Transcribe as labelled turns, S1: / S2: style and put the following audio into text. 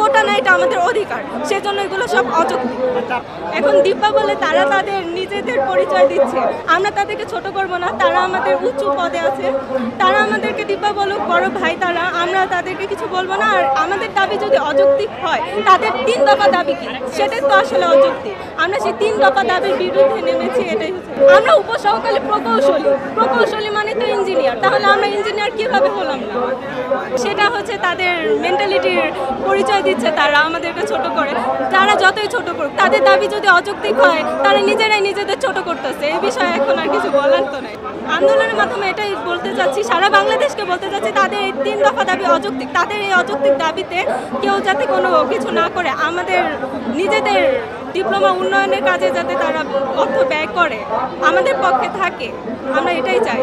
S1: কোটা না, এটা আমাদের অধিকার, সেজন্য এগুলো সব অযৌক্তিক। এখন দিব্যা বলে তারা তাদের নিজেদের পরিচয় দিচ্ছে, আমরা তাদেরকে ছোট করব না, তারা আমাদের উঁচু পদে আছে, তারা আমাদেরকে দিব্যা বলুক, বড় ভাই তারা, আমরা তাদেরকে কিছু বলবো না। আর আমাদের দাবি যদি অযৌক্তিক হয়, তাদের 3 দফা দাবি কি, সেটাই তো আসলে অযৌক্তিক। আমরা সেই 3 দফা দাবির বিরুদ্ধে নেমেছি, এটাই হচ্ছে। আমরা উপসহকারী প্রকৌশলী মানে তো ইঞ্জিনিয়ার, তাহলে আমরা ইঞ্জিনিয়ার কিভাবে হলাম না? সেটা হচ্ছে তাদের মেন্টালিটির পরিচয় দিচ্ছে, তারা আমাদেরকে ছোট করে। তারা যতই ছোট করুক, তাদের দাবি যদি অযৌক্তিক হয়, তারা নিজেরাই নিজেদের ছোট করতেছে। এই বিষয়ে এখন আর কিছু বলার তো নাই। আন্দোলনের মাধ্যমে এটাই বলতে চাচ্ছি, সারা বাংলাদেশকে বলতে চাচ্ছি, তাদের এই 3 দফা দাবি অযৌক্তিক। তাদের এই অযৌক্তিক দাবিতে কেউ যাতে কোনো কিছু না করে, আমাদের নিজেদের ডিপ্লোমা উন্নয়নের কাজে যাতে তারা অর্থ ব্যয় করে, আমাদের পক্ষে থাকে, আমরা এটাই চাই।